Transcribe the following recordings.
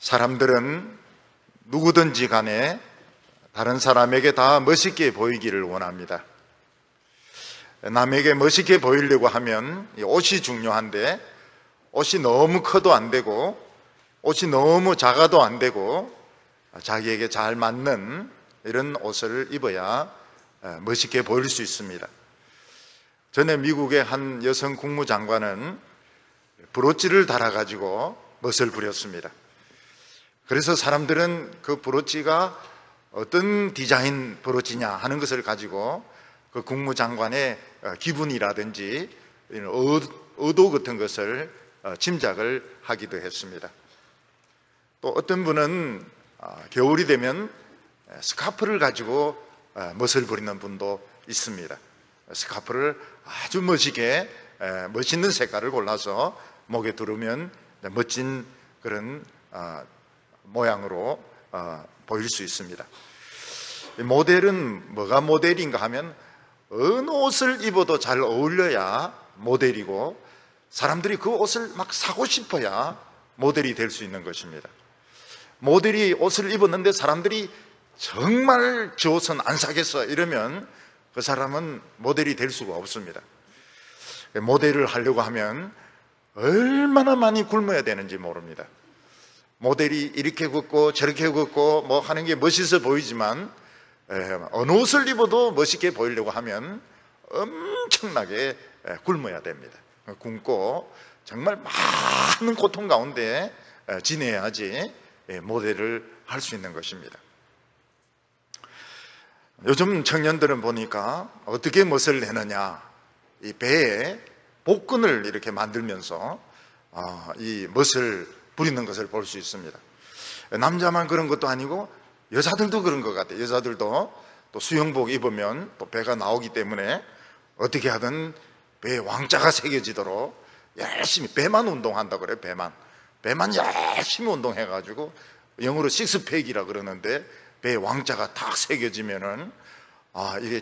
사람들은 누구든지 간에 다른 사람에게 다 멋있게 보이기를 원합니다. 남에게 멋있게 보이려고 하면 옷이 중요한데, 옷이 너무 커도 안 되고 옷이 너무 작아도 안 되고 자기에게 잘 맞는 이런 옷을 입어야 멋있게 보일 수 있습니다. 전에 미국의 한 여성 국무장관은 브로치를 달아가지고 멋을 부렸습니다. 그래서 사람들은 그 브로치가 어떤 디자인 브로치냐 하는 것을 가지고 그 국무장관의 기분이라든지 의도 같은 것을 짐작을 하기도 했습니다. 또 어떤 분은 겨울이 되면 스카프를 가지고 멋을 부리는 분도 있습니다. 스카프를 아주 멋있게 멋있는 색깔을 골라서 목에 두르면 멋진 그런 모양으로 보일 수 있습니다. 모델은 뭐가 모델인가 하면 어느 옷을 입어도 잘 어울려야 모델이고, 사람들이 그 옷을 막 사고 싶어야 모델이 될 수 있는 것입니다. 모델이 옷을 입었는데 사람들이 정말 저 옷은 안 사겠어 이러면 그 사람은 모델이 될 수가 없습니다. 모델을 하려고 하면 얼마나 많이 굶어야 되는지 모릅니다. 모델이 이렇게 걷고 저렇게 걷고 뭐 하는 게 멋있어 보이지만 어느 옷을 입어도 멋있게 보이려고 하면 엄청나게 굶어야 됩니다. 굶고 정말 많은 고통 가운데 지내야지 모델을 할 수 있는 것입니다. 요즘 청년들은 보니까 어떻게 멋을 내느냐, 이 배에 복근을 이렇게 만들면서 이 멋을 부리는 것을 볼 수 있습니다. 남자만 그런 것도 아니고 여자들도 그런 것 같아요. 여자들도 또 수영복 입으면 또 배가 나오기 때문에 어떻게 하든 배에 왕자가 새겨지도록 열심히, 배만 운동한다고 그래요. 배만 열심히 운동해가지고, 영어로 식스팩이라 그러는데 배에 왕자가 탁 새겨지면은 이게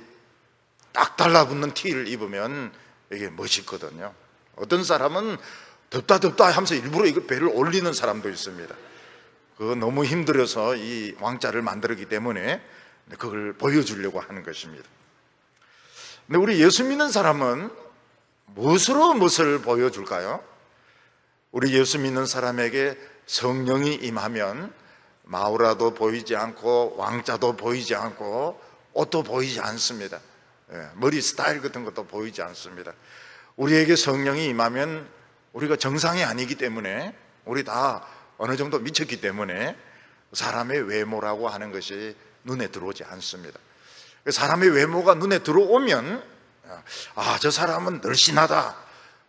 딱 달라붙는 티를 입으면 이게 멋있거든요. 어떤 사람은 덥다 하면서 일부러 이거 배를 올리는 사람도 있습니다. 그거 너무 힘들어서 이 왕자를 만들었기 때문에 그걸 보여주려고 하는 것입니다. 근데 우리 예수 믿는 사람은 무엇으로 무엇을 보여줄까요? 우리 예수 믿는 사람에게 성령이 임하면 마우라도 보이지 않고 왕자도 보이지 않고 옷도 보이지 않습니다. 머리 스타일 같은 것도 보이지 않습니다. 우리에게 성령이 임하면 우리가 정상이 아니기 때문에, 우리 다 어느 정도 미쳤기 때문에 사람의 외모라고 하는 것이 눈에 들어오지 않습니다. 사람의 외모가 눈에 들어오면 저 사람은 늘씬하다,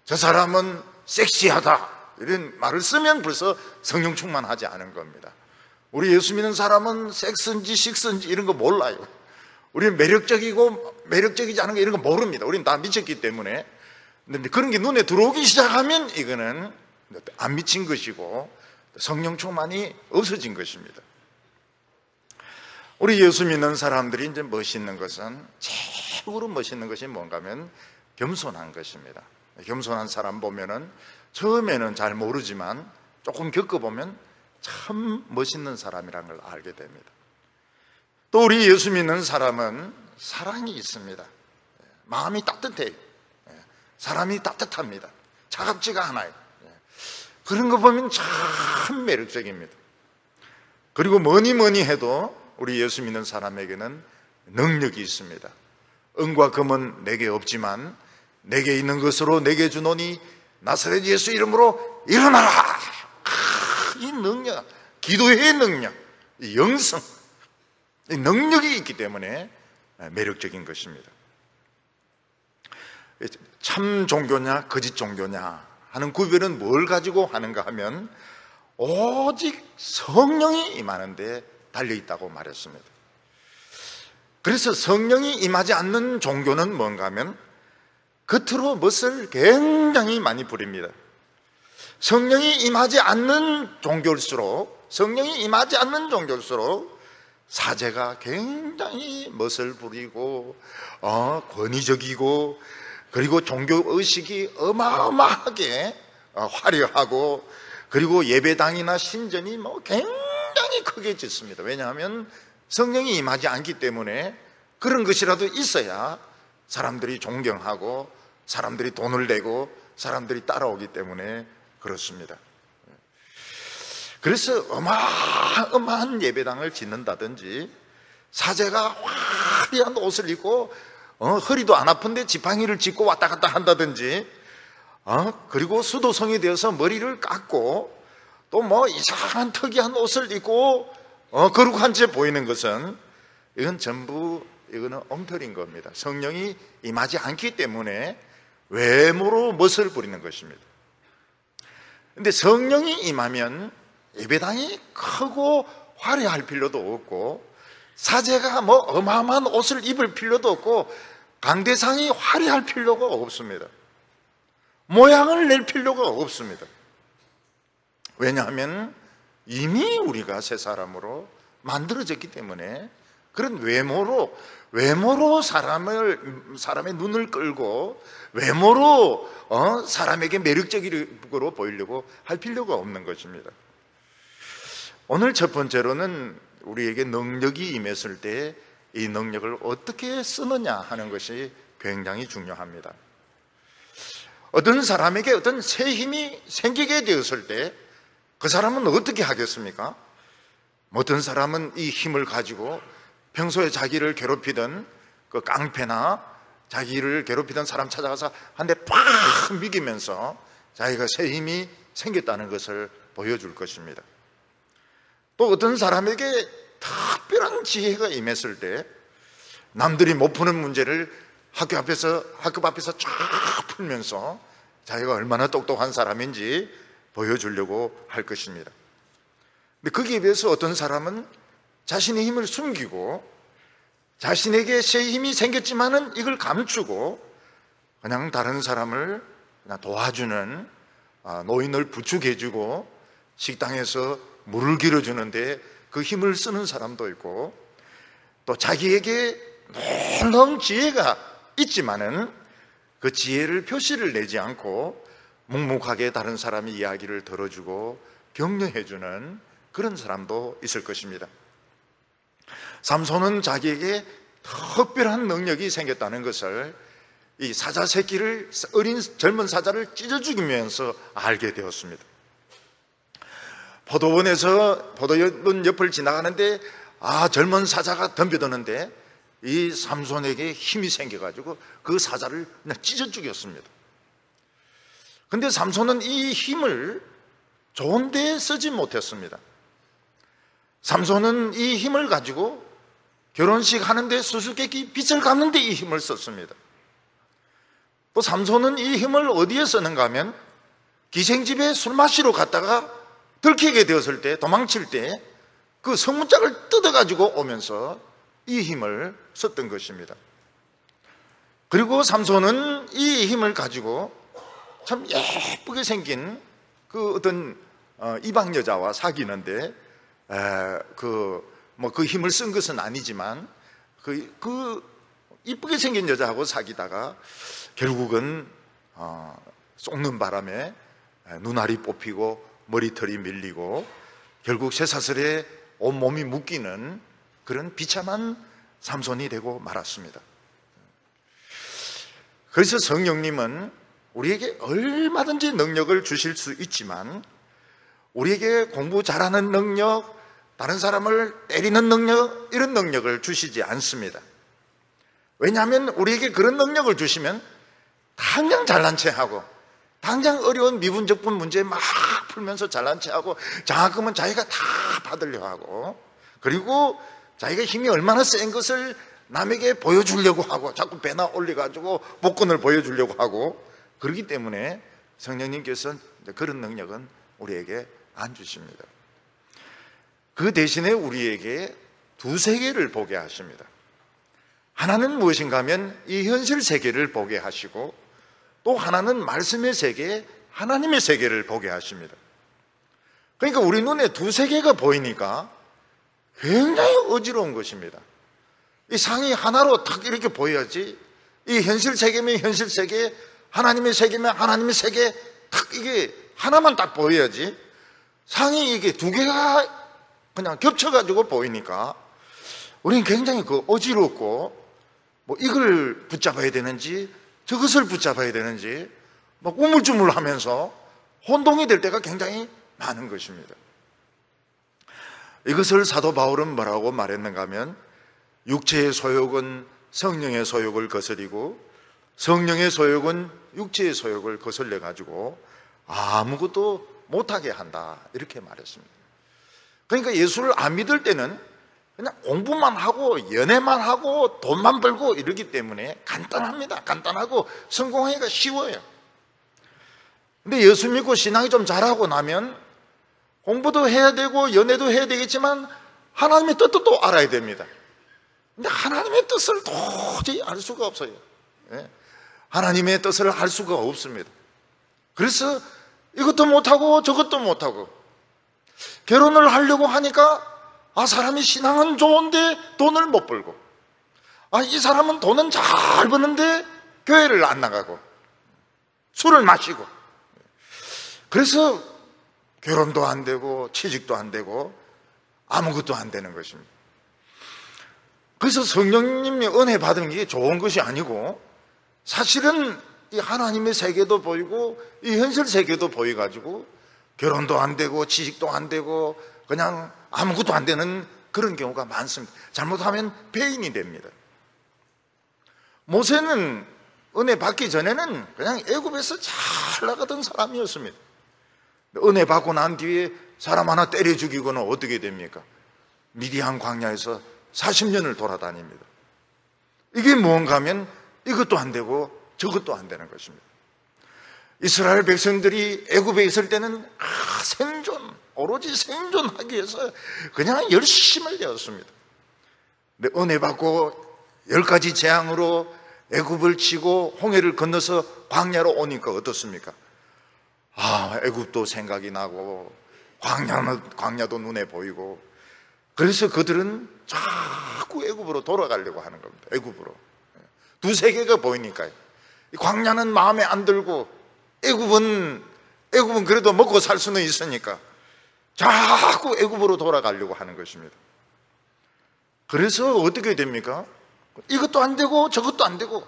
저 사람은 섹시하다, 이런 말을 쓰면 벌써 성령 충만하지 않은 겁니다. 우리 예수 믿는 사람은 섹스인지 식스인지 이런 거 몰라요. 우리는 매력적이고 매력적이지 않은 거 이런 거 모릅니다. 우리는 다 미쳤기 때문에. 근데 그런 게 눈에 들어오기 시작하면 이거는 안 미친 것이고 성령 충만이 없어진 것입니다. 우리 예수 믿는 사람들이 이제 멋있는 것은, 최고로 멋있는 것이 뭔가 하면 겸손한 것입니다. 겸손한 사람 보면은 처음에는 잘 모르지만 조금 겪어보면 참 멋있는 사람이라는 걸 알게 됩니다. 또 우리 예수 믿는 사람은 사랑이 있습니다. 마음이 따뜻해요. 사람이 따뜻합니다. 차갑지가 않아요. 그런 거 보면 참 매력적입니다. 그리고 뭐니 해도 우리 예수 믿는 사람에게는 능력이 있습니다. 은과 금은 내게 없지만 내게 있는 것으로 내게 주노니 나사렛 예수 이름으로 일어나라. 이 능력, 기도의 능력, 이 영성, 이 능력이 있기 때문에 매력적인 것입니다. 참 종교냐 거짓 종교냐 하는 구별은 뭘 가지고 하는가 하면 오직 성령이 임하는 데 달려있다고 말했습니다. 그래서 성령이 임하지 않는 종교는 뭔가 하면 겉으로 멋을 굉장히 많이 부립니다. 성령이 임하지 않는 종교일수록 사제가 굉장히 멋을 부리고 권위적이고, 그리고 종교의식이 어마어마하게 화려하고, 그리고 예배당이나 신전이 굉장히 크게 짓습니다. 왜냐하면 성령이 임하지 않기 때문에 그런 것이라도 있어야 사람들이 존경하고 사람들이 돈을 내고 사람들이 따라오기 때문에 그렇습니다. 그래서 어마어마한 예배당을 짓는다든지, 사제가 화려한 옷을 입고 허리도 안 아픈데 지팡이를 짚고 왔다 갔다 한다든지, 그리고 수도성이 되어서 머리를 깎고 또 이상한 특이한 옷을 입고 거룩한 채 보이는 것은, 이건 전부 이거는 엉터리인 겁니다. 성령이 임하지 않기 때문에 외모로 멋을 부리는 것입니다. 그런데 성령이 임하면 예배당이 크고 화려할 필요도 없고, 사제가 어마어마한 옷을 입을 필요도 없고, 강대상이 화려할 필요가 없습니다. 모양을 낼 필요가 없습니다. 왜냐하면 이미 우리가 새 사람으로 만들어졌기 때문에 그런 외모로 사람의 눈을 끌고 외모로 사람에게 매력적으로 보이려고 할 필요가 없는 것입니다. 오늘 첫 번째로는 우리에게 능력이 임했을 때 이 능력을 어떻게 쓰느냐 하는 것이 굉장히 중요합니다. 어떤 사람에게 어떤 새 힘이 생기게 되었을 때 그 사람은 어떻게 하겠습니까? 어떤 사람은 이 힘을 가지고 평소에 자기를 괴롭히던 그 깡패나 자기를 괴롭히던 사람 찾아가서 한 대 팍 미기면서 자기가 새 힘이 생겼다는 것을 보여줄 것입니다. 또 어떤 사람에게 특별한 지혜가 임했을 때 남들이 못 푸는 문제를 학교 앞에서 쫙 풀면서 자기가 얼마나 똑똑한 사람인지 보여주려고 할 것입니다. 근데 거기에 비해서 어떤 사람은 자신의 힘을 숨기고 자신에게 새 힘이 생겼지만은 이걸 감추고 그냥 다른 사람을 그냥 도와주는, 노인을 부축해주고 식당에서 물을 길어주는데 그 힘을 쓰는 사람도 있고, 또 자기에게 놀라운 지혜가 있지만은 그 지혜를 표시를 내지 않고 묵묵하게 다른 사람의 이야기를 들어주고 격려해주는 그런 사람도 있을 것입니다. 삼손은 자기에게 특별한 능력이 생겼다는 것을 이 사자 새끼를, 어린 젊은 사자를 찢어 죽이면서 알게 되었습니다. 포도원 옆을 지나가는데 젊은 사자가 덤벼드는데 이 삼손에게 힘이 생겨가지고 그 사자를 그냥 찢어 죽였습니다. 근데 삼손은 이 힘을 좋은 데에 쓰지 못했습니다. 삼손은 이 힘을 가지고 결혼식 하는데 수수께끼 빚을 갚는데 이 힘을 썼습니다. 또 삼손은 이 힘을 어디에 쓰는가 하면 기생집에 술 마시러 갔다가 들키게 되었을 때, 도망칠 때 그 성문짝을 뜯어가지고 오면서 이 힘을 썼던 것입니다. 그리고 삼손은 이 힘을 가지고 참 예쁘게 생긴 그 어떤 이방 여자와 사귀는데, 그 힘을 쓴 것은 아니지만 그 이쁘게 생긴 여자하고 사귀다가 결국은 쏟는 바람에 눈알이 뽑히고 머리털이 밀리고 결국 쇠사슬에 온몸이 묶이는 그런 비참한 삼손이 되고 말았습니다. 그래서 성령님은 우리에게 얼마든지 능력을 주실 수 있지만 우리에게 공부 잘하는 능력, 다른 사람을 때리는 능력, 이런 능력을 주시지 않습니다. 왜냐하면 우리에게 그런 능력을 주시면 당장 잘난 체하고, 당장 어려운 미분적분 문제 막 풀면서 잘난 체하고, 장학금은 자기가 다 받으려 하고, 그리고 자기가 힘이 얼마나 센 것을 남에게 보여주려고 하고, 자꾸 배나 올려가지고 복근을 보여주려고 하고, 그렇기 때문에 성령님께서는 그런 능력은 우리에게 안 주십니다. 그 대신에 우리에게 두 세계를 보게 하십니다. 하나는 무엇인가 하면 이 현실 세계를 보게 하시고, 또 하나는 말씀의 세계, 하나님의 세계를 보게 하십니다. 그러니까 우리 눈에 두 세계가 보이니까 굉장히 어지러운 것입니다. 이 상이 하나로 딱 이렇게 보여야지, 이 현실 세계면 현실 세계, 하나님의 세계면 하나님의 세계, 딱 이게 하나만 딱 보여야지, 상이 이게 두 개가 그냥 겹쳐가지고 보이니까 우리는 굉장히 어지럽고 뭐 이걸 붙잡아야 되는지 저것을 붙잡아야 되는지 막 우물쭈물하면서 혼동이 될 때가 굉장히 많은 것입니다. 이것을 사도 바울은 뭐라고 말했는가 하면 육체의 소욕은 성령의 소욕을 거스리고 성령의 소욕은 육체의 소욕을 거슬려 가지고 아무것도 못하게 한다, 이렇게 말했습니다. 그러니까 예수를 안 믿을 때는 그냥 공부만 하고 연애만 하고 돈만 벌고 이러기 때문에 간단합니다. 간단하고 성공하기가 쉬워요. 근데 예수 믿고 신앙이 좀 잘하고 나면 공부도 해야 되고 연애도 해야 되겠지만 하나님의 뜻도 또 알아야 됩니다. 근데 하나님의 뜻을 도저히 알 수가 없어요. 하나님의 뜻을 알 수가 없습니다. 그래서 이것도 못하고 저것도 못하고 결혼을 하려고 하니까 사람이 신앙은 좋은데 돈을 못 벌고, 이 사람은 돈은 잘 버는데 교회를 안 나가고 술을 마시고, 그래서 결혼도 안 되고 취직도 안 되고 아무것도 안 되는 것입니다. 그래서 성령님의 은혜 받은 게 좋은 것이 아니고 사실은 이 하나님의 세계도 보이고 이 현실 세계도 보여가지고 결혼도 안 되고 취직도 안 되고 그냥 아무것도 안 되는 그런 경우가 많습니다. 잘못하면 폐인이 됩니다. 모세는 은혜 받기 전에는 그냥 애굽에서 잘 나가던 사람이었습니다. 은혜 받고 난 뒤에 사람 하나 때려 죽이고는 어떻게 됩니까? 미디안 광야에서 40년을 돌아다닙니다. 이게 무언가 하면 이것도 안 되고 저것도 안 되는 것입니다. 이스라엘 백성들이 애굽에 있을 때는 생존, 오로지 생존하기 위해서 그냥 열심을 내었습니다. 근데 은혜 받고 10가지 재앙으로 애굽을 치고 홍해를 건너서 광야로 오니까 어떻습니까? 애굽도 생각이 나고 광야도 눈에 보이고, 그래서 그들은 자꾸 애굽으로 돌아가려고 하는 겁니다. 애굽으로. 두세 개가 보이니까요. 광야는 마음에 안 들고 애굽은 그래도 먹고 살 수는 있으니까 자꾸 애굽으로 돌아가려고 하는 것입니다. 그래서 어떻게 됩니까? 이것도 안 되고 저것도 안 되고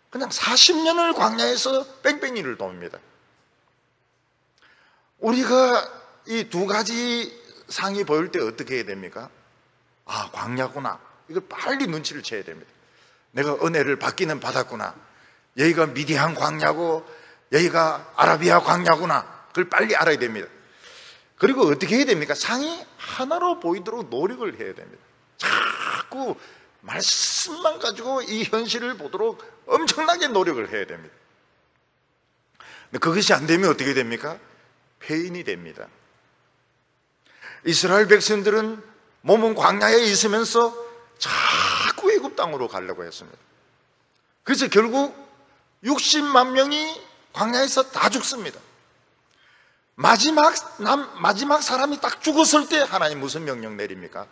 그냥 40년을 광야에서 뺑뺑이를 돕니다. 우리가 이 두 가지 상이 보일 때 어떻게 해야 됩니까? 광야구나. 이걸 빨리 눈치를 채야 됩니다. 내가 은혜를 받기는 받았구나. 여기가 미디안 광야고 여기가 아라비아 광야구나. 그걸 빨리 알아야 됩니다. 그리고 어떻게 해야 됩니까? 상이 하나로 보이도록 노력을 해야 됩니다. 자꾸 말씀만 가지고 이 현실을 보도록 엄청나게 노력을 해야 됩니다. 근데 그것이 안 되면 어떻게 됩니까? 폐인이 됩니다. 이스라엘 백성들은 몸은 광야에 있으면서 자꾸 애굽 땅으로 가려고 했습니다. 그래서 결국 60만 명이 광야에서 다 죽습니다. 마지막 사람이 딱 죽었을 때 하나님 무슨 명령 내립니까?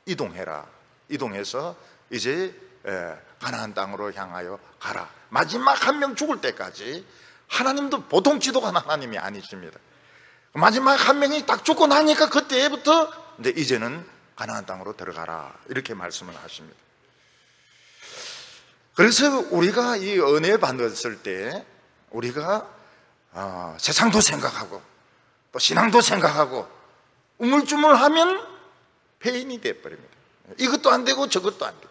이동해라. 이동해서 이제 가나안 땅으로 향하여 가라. 마지막 한 명 죽을 때까지. 하나님도 보통 지도가 하나님이 아니십니다. 마지막 한 명이 딱 죽고 나니까 그때부터 이제는 가나안 땅으로 들어가라, 이렇게 말씀을 하십니다. 그래서 우리가 이 은혜 받았을 때 우리가 세상도 생각하고 또 신앙도 생각하고 우물쭈물하면 폐인이 되어버립니다. 이것도 안 되고 저것도 안 되고.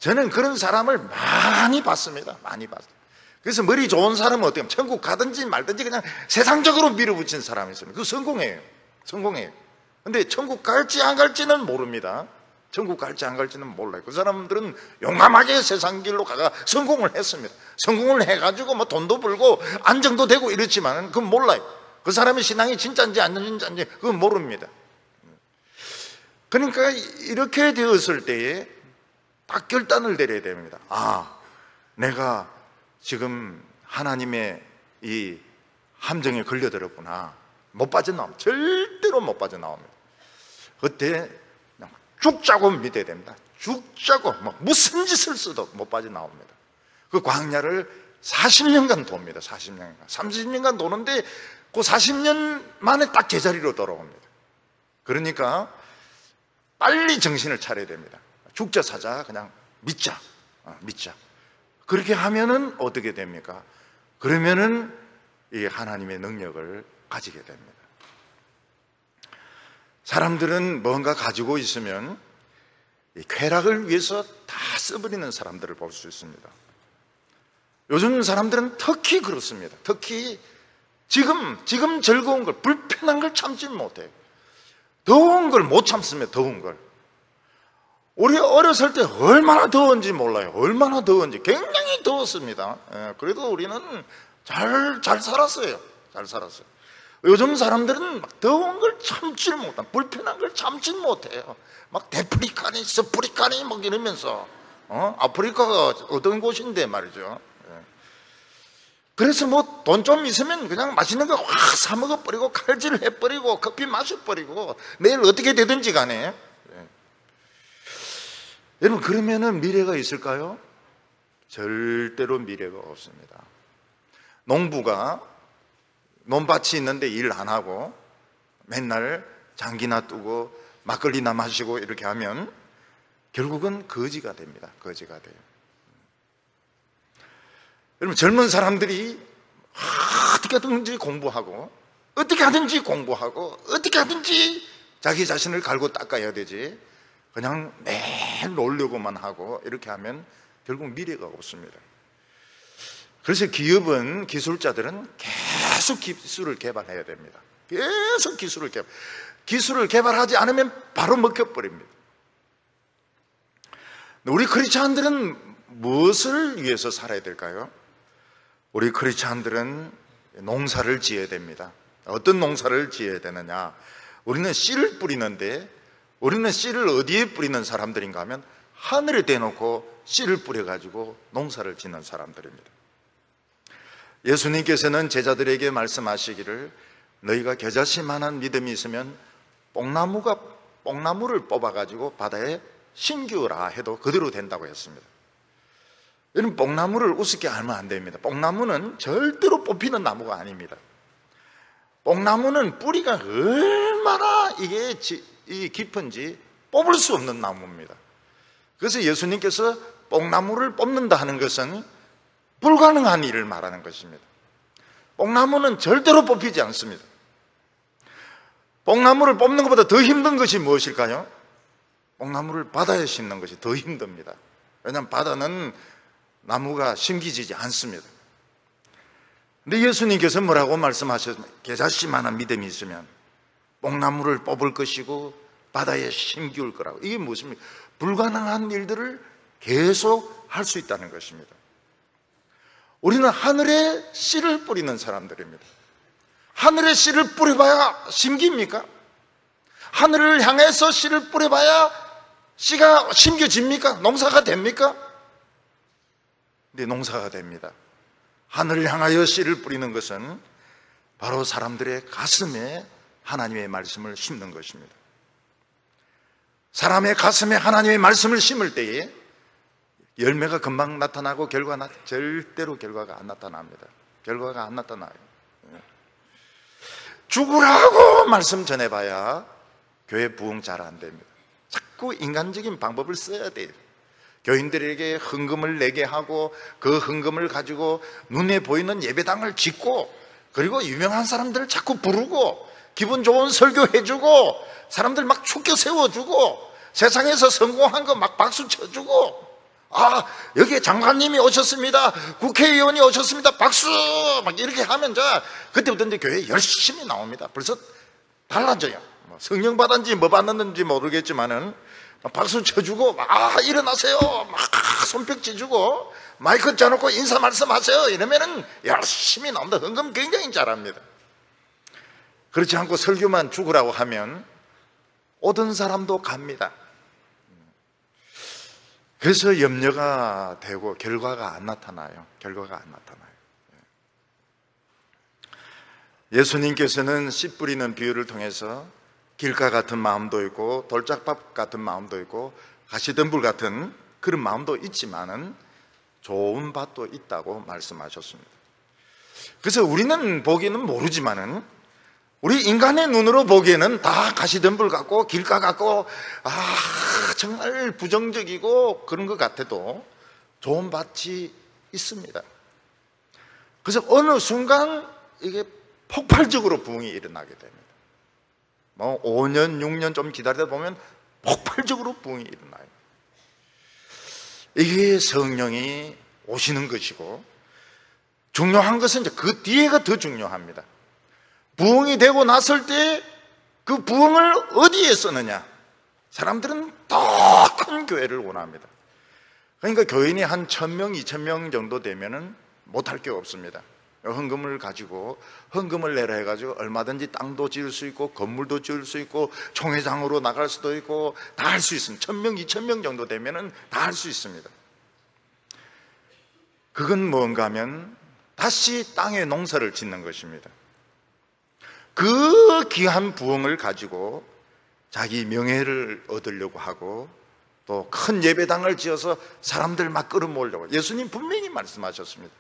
저는 그런 사람을 많이 봤습니다. 많이 봤어요. 그래서 머리 좋은 사람은 어떻게 하면 천국 가든지 말든지 그냥 세상적으로 밀어붙인 사람이 있습니다. 그 성공해요. 근데 천국 갈지 안 갈지는 모릅니다. 천국 갈지 안 갈지는 몰라요. 그 사람들은 용감하게 세상 길로 가가 성공을 했습니다. 성공을 해가지고 뭐 돈도 벌고 안정도 되고 이렇지만 그건 몰라요. 그 사람의 신앙이 진짜인지 안 진짜인지 그건 모릅니다. 그러니까 이렇게 되었을 때에 딱 결단을 내려야 됩니다. 내가 지금 하나님의 이 함정에 걸려들었구나. 못 빠져나옵니다. 절대로 못 빠져나옵니다. 그때 그냥 죽 짜고 믿어야 됩니다. 죽 짜고 무슨 짓을 써도 못 빠져나옵니다. 그 광야를 40년간 돕니다. 40년간 30년간 도는데 그 40년 만에 딱 제자리로 돌아옵니다. 그러니까 빨리 정신을 차려야 됩니다. 죽자 사자 그냥 믿자. 믿자. 그렇게 하면은 어떻게 됩니까? 그러면은 이 하나님의 능력을 가지게 됩니다. 사람들은 뭔가 가지고 있으면 이 쾌락을 위해서 다 써버리는 사람들을 볼 수 있습니다. 요즘 사람들은 특히 그렇습니다. 특히 지금 즐거운 걸, 불편한 걸 참지 못해요. 더운 걸 못 참습니다. 더운 걸. 우리 어렸을 때 얼마나 더운지 몰라요. 얼마나 더운지. 굉장히 더웠습니다. 그래도 우리는 잘 살았어요. 잘 살았어요. 요즘 사람들은 막 더운 걸 참질 못해. 불편한 걸 참질 못해요. 막 데프리카니, 스프리카니 막 이러면서 아프리카가 어떤 곳인데 말이죠. 그래서 뭐 돈 좀 있으면 그냥 맛있는 거 확 사 먹어버리고 칼질 해버리고 커피 마셔버리고 내일 어떻게 되든지 간에. 여러분, 그러면은 미래가 있을까요? 절대로 미래가 없습니다. 농부가 논밭이 있는데 일 안 하고 맨날 장기나 뜨고 막걸리나 마시고 이렇게 하면 결국은 거지가 됩니다. 거지가 돼요. 여러분, 젊은 사람들이 어떻게 하든지 공부하고 어떻게 하든지 자기 자신을 갈고 닦아야 되지, 그냥 매일 놀려고만 하고 이렇게 하면 결국 미래가 없습니다. 그래서 기업은, 기술자들은 계속 기술을 개발해야 됩니다. 계속 기술을 개발하지 않으면 바로 먹혀버립니다. 우리 크리스찬들은 무엇을 위해서 살아야 될까요? 우리 크리스찬들은 농사를 지어야 됩니다. 어떤 농사를 지어야 되느냐? 우리는 씨를 뿌리는데, 우리는 씨를 어디에 뿌리는 사람들인가 하면 하늘에 대놓고 씨를 뿌려가지고 농사를 짓는 사람들입니다. 예수님께서는 제자들에게 말씀하시기를, 너희가 겨자씨만한 믿음이 있으면 뽕나무를 뽑아가지고 바다에 심기우라 해도 그대로 된다고 했습니다. 여러분, 뽕나무를 우습게 알면 안 됩니다. 뽕나무는 절대로 뽑히는 나무가 아닙니다. 뽕나무는 뿌리가 얼마나 이게 깊은지 뽑을 수 없는 나무입니다. 그래서 예수님께서 뽕나무를 뽑는다 하는 것은 불가능한 일을 말하는 것입니다. 뽕나무는 절대로 뽑히지 않습니다. 뽕나무를 뽑는 것보다 더 힘든 것이 무엇일까요? 뽕나무를 바다에 심는 것이 더 힘듭니다. 왜냐하면 바다는 나무가 심기지지 않습니다. 근데 예수님께서 뭐라고 말씀하셨습니까? 겨자씨만한 믿음이 있으면 뽕나무를 뽑을 것이고 바다에 심기울 거라고. 이게 무엇입니까? 불가능한 일들을 계속 할 수 있다는 것입니다. 우리는 하늘에 씨를 뿌리는 사람들입니다. 하늘에 씨를 뿌려봐야 심기입니까? 하늘을 향해서 씨를 뿌려봐야 씨가 심겨집니까? 농사가 됩니까? 네, 농사가 됩니다. 하늘을 향하여 씨를 뿌리는 것은 바로 사람들의 가슴에 하나님의 말씀을 심는 것입니다. 사람의 가슴에 하나님의 말씀을 심을 때에 열매가 금방 나타나고 절대로 결과가 안 나타납니다. 결과가 안 나타나요. 죽으라고 말씀 전해봐야 교회 부흥 잘 안 됩니다. 자꾸 인간적인 방법을 써야 돼요. 교인들에게 헌금을 내게 하고 그 헌금을 가지고 눈에 보이는 예배당을 짓고, 그리고 유명한 사람들을 자꾸 부르고 기분 좋은 설교해주고 사람들 막 축켜 세워주고 세상에서 성공한 거 막 박수 쳐주고, 아, 여기에 장관님이 오셨습니다, 국회의원이 오셨습니다, 박수 막 이렇게 하면 그때부터 이제 교회에 열심히 나옵니다. 벌써 달라져요. 성령 받았는지 뭐 받았는지 모르겠지만은 박수 쳐주고, 일어나세요 막 손뼉 치주고 마이크 짜놓고 인사 말씀하세요 이러면은 열심히 나옵니다. 헌금 굉장히 잘합니다. 그렇지 않고 설교만 죽으라고 하면 오던 사람도 갑니다. 그래서 염려가 되고 결과가 안 나타나요. 결과가 안 나타나요. 예수님께서는 씨 뿌리는 비유를 통해서 길가 같은 마음도 있고 돌짝밥 같은 마음도 있고 가시덤불 같은 그런 마음도 있지만은 좋은 밭도 있다고 말씀하셨습니다. 그래서 우리는 보기는 모르지만은 우리 인간의 눈으로 보기에는 다 가시덤불 같고 길가 같고 정말 부정적이고 그런 것 같아도 좋은 밭이 있습니다. 그래서 어느 순간 이게 폭발적으로 부흥이 일어나게 됩니다. 5년, 6년 좀 기다리다 보면 폭발적으로 부흥이 일어나요. 이게 성령이 오시는 것이고, 중요한 것은 이제 그 뒤에가 더 중요합니다. 부흥이 되고 났을 때 그 부흥을 어디에 쓰느냐? 사람들은 더 큰 교회를 원합니다. 그러니까 교인이 한 1000명, 2000명 정도 되면은 못할 게 없습니다. 헌금을 가지고 헌금을 내라 해가지고 얼마든지 땅도 지을 수 있고 건물도 지을 수 있고 총회장으로 나갈 수도 있고 다 할 수 있습니다. 1000명, 2000명 정도 되면은 다 할 수 있습니다. 그건 뭔가 하면 다시 땅에 농사를 짓는 것입니다. 그 귀한 부흥을 가지고 자기 명예를 얻으려고 하고 또 큰 예배당을 지어서 사람들 막 끌어모으려고. 예수님 분명히 말씀하셨습니다.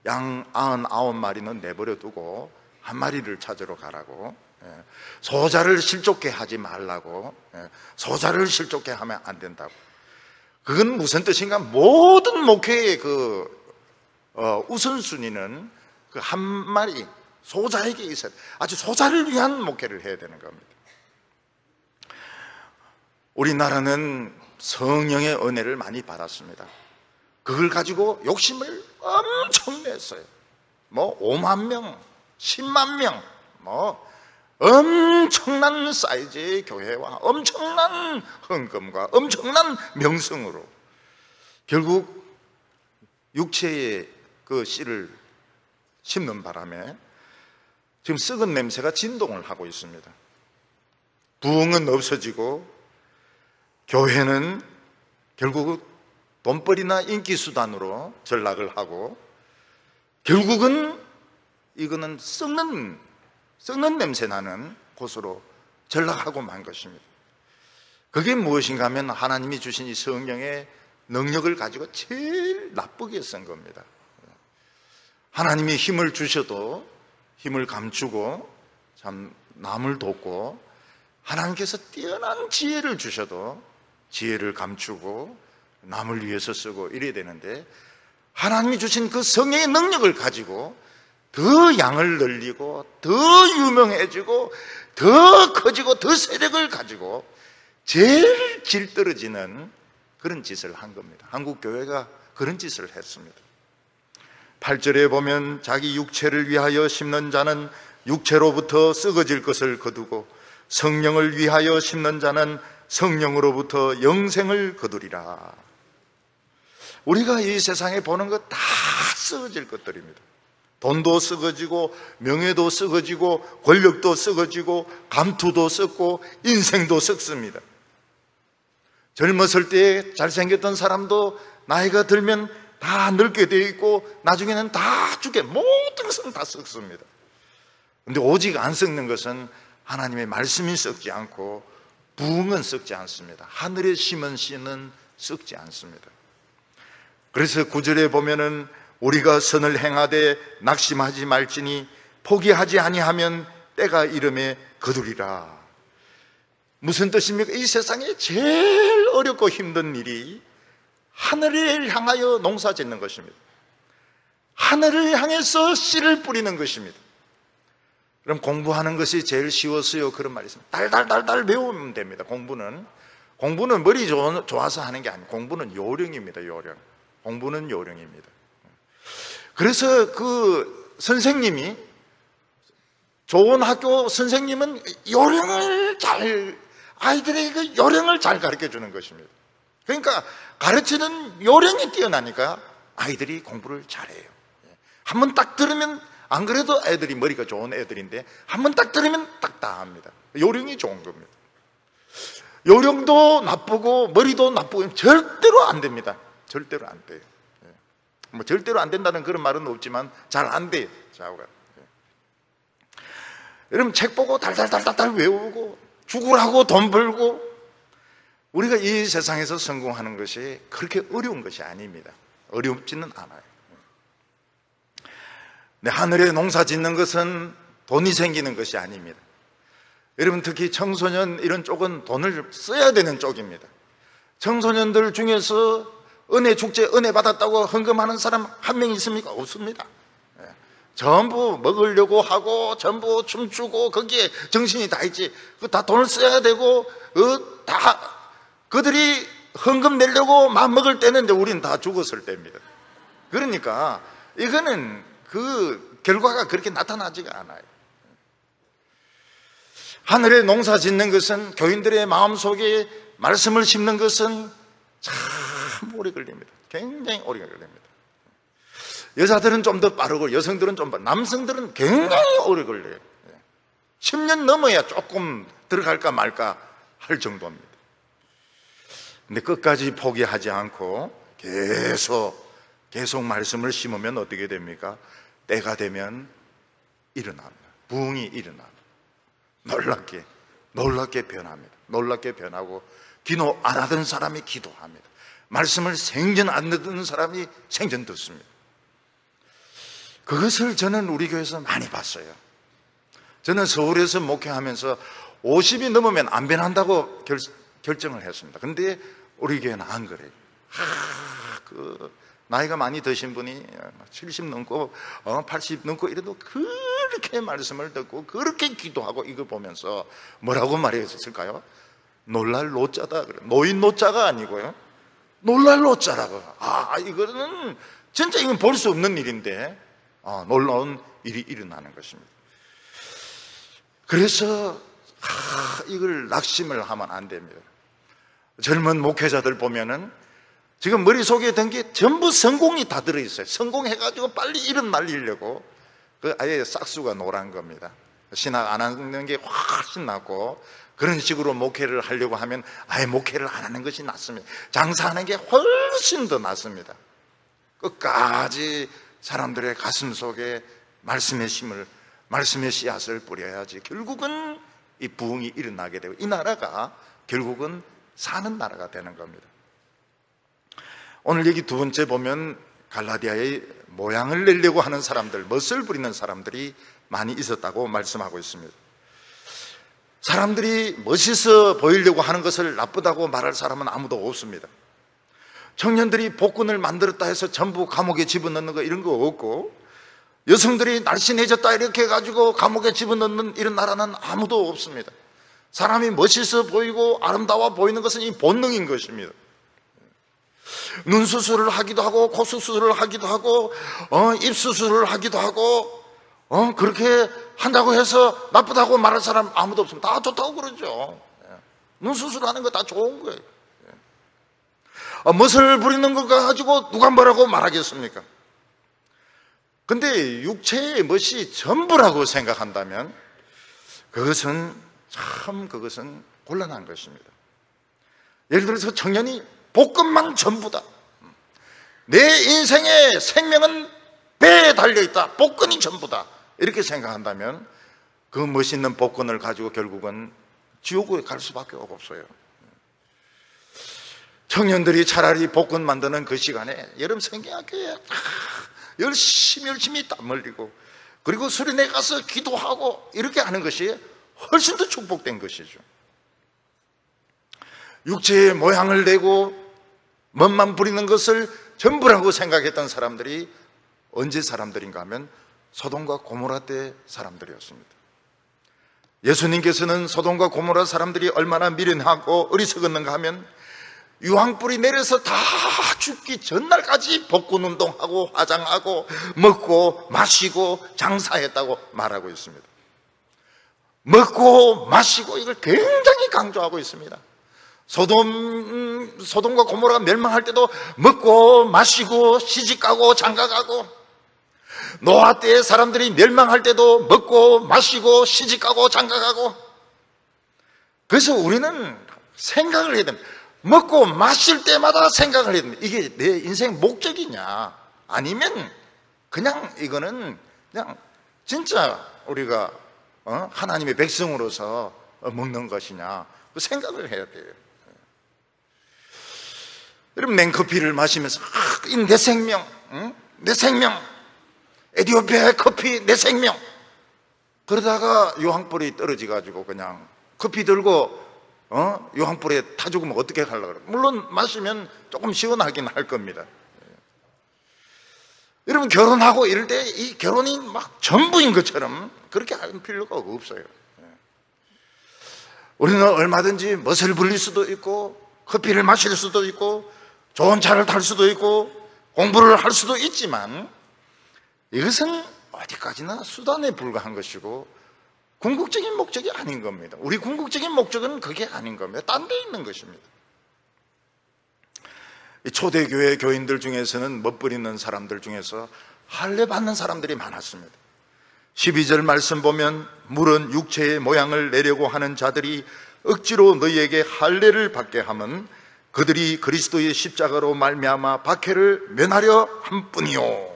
양 99마리는 내버려 두고 한 마리를 찾으러 가라고. 소자를 실족해 하지 말라고. 소자를 실족해 하면 안 된다고. 그건 무슨 뜻인가? 모든 목회의 우선순위는 그 한 마리 소자에게 있어야 돼요. 아주 소자를 위한 목회를 해야 되는 겁니다. 우리나라는 성령의 은혜를 많이 받았습니다. 그걸 가지고 욕심을 엄청 냈어요. 5만 명, 10만 명, 엄청난 사이즈의 교회와 엄청난 헌금과 엄청난 명성으로 결국 육체의 그 씨를 심는 바람에 지금 썩은 냄새가 진동을 하고 있습니다. 부흥은 없어지고 교회는 결국 돈벌이나 인기수단으로 전락을 하고 결국은 이거는 썩는 냄새 나는 곳으로 전락하고 만 것입니다. 그게 무엇인가 하면 하나님이 주신 이 성령의 능력을 가지고 제일 나쁘게 쓴 겁니다. 하나님이 힘을 주셔도 힘을 감추고 참 남을 돕고, 하나님께서 뛰어난 지혜를 주셔도 지혜를 감추고 남을 위해서 쓰고 이래야 되는데, 하나님이 주신 그 성령의 능력을 가지고 더 양을 늘리고 더 유명해지고 더 커지고 더 세력을 가지고 제일 질 떨어지는 그런 짓을 한 겁니다. 한국 교회가 그런 짓을 했습니다. 8절에 보면 자기 육체를 위하여 심는 자는 육체로부터 썩어질 것을 거두고 성령을 위하여 심는 자는 성령으로부터 영생을 거두리라. 우리가 이 세상에 보는 것 다 썩어질 것들입니다. 돈도 썩어지고 명예도 썩어지고 권력도 썩어지고 감투도 썩고 인생도 썩습니다. 젊었을 때 잘생겼던 사람도 나이가 들면 다 늙게 되어 있고 나중에는 다 죽게, 모든 것은 다 썩습니다. 그런데 오직 안 썩는 것은 하나님의 말씀이 썩지 않고 부흥은 썩지 않습니다. 하늘에 심은 씨는 썩지 않습니다. 그래서 9절에 보면은 우리가 선을 행하되 낙심하지 말지니 포기하지 아니하면 때가 이름에 거두리라. 무슨 뜻입니까? 이 세상에 제일 어렵고 힘든 일이 하늘을 향하여 농사 짓는 것입니다. 하늘을 향해서 씨를 뿌리는 것입니다. 그럼 공부하는 것이 제일 쉬웠어요? 그런 말이 있습니다. 달달달달 배우면 됩니다. 공부는 머리 좋아서 하는 게 아니에요. 공부는 요령입니다. 요령. 공부는 요령입니다. 그래서 그 선생님이, 좋은 학교 선생님은 아이들에게 그 요령을 잘 가르쳐 주는 것입니다. 그러니까 가르치는 요령이 뛰어나니까 아이들이 공부를 잘해요. 한번 딱 들으면, 안 그래도 애들이 머리가 좋은 애들인데 한번 딱 들으면 딱 다 합니다. 요령이 좋은 겁니다. 요령도 나쁘고 머리도 나쁘고 절대로 안 됩니다. 절대로 안 돼요. 절대로 안 된다는 그런 말은 없지만 잘 안 돼요. 여러분, 책 보고 달달달달 외우고 죽으라고 돈 벌고, 우리가 이 세상에서 성공하는 것이 그렇게 어려운 것이 아닙니다. 어렵지는 않아요. 네, 하늘에 농사 짓는 것은 돈이 생기는 것이 아닙니다. 여러분, 특히 청소년 이런 쪽은 돈을 써야 되는 쪽입니다. 청소년들 중에서 은혜 축제 은혜 받았다고 헌금하는 사람 한 명 있습니까? 없습니다. 전부 먹으려고 하고 전부 춤추고 거기에 정신이 다 있지. 그 다 돈을 써야 되고 다 그들이 헌금 내려고 마음 먹을 때는 이제 우리는 다 죽었을 때입니다. 그러니까 이거는 그 결과가 그렇게 나타나지가 않아요. 하늘에 농사 짓는 것은, 교인들의 마음속에 말씀을 심는 것은 참 오래 걸립니다. 굉장히 오래 걸립니다. 여자들은 좀 더 빠르고 여성들은 좀 빠르고 남성들은 굉장히 오래 걸려요. 10년 넘어야 조금 들어갈까 말까 할 정도입니다. 근데 끝까지 포기하지 않고 계속 말씀을 심으면 어떻게 됩니까? 때가 되면 일어납니다. 부흥이 일어납니다. 놀랍게 변합니다. 놀랍게 변하고, 기도 안 하던 사람이 기도합니다. 말씀을 생전 안 듣는 사람이 생전 듣습니다. 그것을 저는 우리 교회에서 많이 봤어요. 저는 서울에서 목회하면서 50이 넘으면 안 변한다고 결정을 했습니다. 근데 우리 교회는 안 그래요. 나이가 많이 드신 분이 70 넘고 80 넘고 이래도 그렇게 말씀을 듣고 그렇게 기도하고 이거 보면서 뭐라고 말했을까요? 놀랄 노자다. 노인 노자가 아니고요, 놀랄 노자라고. 이거는 진짜 이건 볼 수 없는 일인데 놀라운 일이 일어나는 것입니다. 그래서 이걸 낙심을 하면 안 됩니다. 젊은 목회자들 보면은 지금 머릿속에 든 게 전부 성공이 다 들어있어요. 성공해가지고 빨리 이름 날리려고 아예 싹수가 노란 겁니다. 신학 안 하는 게 훨씬 낫고, 그런 식으로 목회를 하려고 하면 아예 목회를 안 하는 것이 낫습니다. 장사하는 게 훨씬 더 낫습니다. 끝까지 사람들의 가슴 속에 말씀의 씨앗을 뿌려야지 결국은 이 부흥이 일어나게 되고, 이 나라가 결국은 사는 나라가 되는 겁니다. 오늘 여기 두 번째 보면 갈라디아의 모양을 내려고 하는 사람들, 멋을 부리는 사람들이 많이 있었다고 말씀하고 있습니다. 사람들이 멋있어 보이려고 하는 것을 나쁘다고 말할 사람은 아무도 없습니다. 청년들이 복근을 만들었다 해서 전부 감옥에 집어넣는 거 이런 거 없고, 여성들이 날씬해졌다 이렇게 해가지고 감옥에 집어넣는 이런 나라는 아무도 없습니다. 사람이 멋있어 보이고 아름다워 보이는 것은 이 본능인 것입니다. 눈 수술을 하기도 하고 코 수술을 하기도 하고 입 수술을 하기도 하고 그렇게 한다고 해서 나쁘다고 말할 사람 아무도 없습니다. 다 좋다고 그러죠. 눈 수술하는 거 다 좋은 거예요. 멋을 부리는 것 가지고 누가 뭐라고 말하겠습니까? 근데 육체의 멋이 전부라고 생각한다면 그것은 곤란한 것입니다. 예를 들어서 청년이 복근만 전부다, 내 인생의 생명은 배에 달려있다, 복근이 전부다, 이렇게 생각한다면 그 멋있는 복근을 가지고 결국은 지옥에 갈 수밖에 없어요. 청년들이 차라리 복근 만드는 그 시간에 여름 성경학교에 열심히 땀 흘리고 그리고 수련회 가서 기도하고 이렇게 하는 것이 훨씬 더 축복된 것이죠. 육체의 모양을 내고 멋만 부리는 것을 전부라고 생각했던 사람들이 언제 사람들인가 하면 소돔과 고모라 때 사람들이었습니다. 예수님께서는 소돔과 고모라 사람들이 얼마나 미련하고 어리석었는가 하면 유황불이 내려서 다 죽기 전날까지 복근 운동하고 화장하고 먹고 마시고 장사했다고 말하고 있습니다. 먹고 마시고 이걸 굉장히 강조하고 있습니다. 소돔과 고모라가 멸망할 때도 먹고 마시고 시집가고 장가가고, 노아 때의 사람들이 멸망할 때도 먹고 마시고 시집가고 장가가고. 그래서 우리는 생각을 해야 됩니다. 먹고 마실 때마다 생각을 해야 됩니다. 이게 내 인생 목적이냐, 아니면 그냥 이거는 그냥 진짜 우리가 하나님의 백성으로서 먹는 것이냐, 그 생각을 해야 돼요. 여러분, 냉커피를 마시면서 내 생명, 내 생명, 에티오피아의 커피 내 생명, 그러다가 유황불이 떨어져가지고 그냥 커피 들고 유황불에 타 죽으면 어떻게 하려고 그래요? 물론 마시면 조금 시원하긴 할 겁니다. 여러분, 결혼하고 이럴 때 이 결혼이 막 전부인 것처럼 그렇게 할 필요가 없어요. 우리는 얼마든지 멋을 부릴 수도 있고, 커피를 마실 수도 있고, 좋은 차를 탈 수도 있고, 공부를 할 수도 있지만, 이것은 어디까지나 수단에 불과한 것이고 궁극적인 목적이 아닌 겁니다. 우리 궁극적인 목적은 그게 아닌 겁니다. 딴 데 있는 것입니다. 이 초대교회 교인들 중에서는 멋부리는 사람들 중에서 할례 받는 사람들이 많았습니다. 12절 말씀 보면 물은 육체의 모양을 내려고 하는 자들이 억지로 너희에게 할례를 받게 하면 그들이 그리스도의 십자가로 말미암아 박해를 면하려 함뿐이요.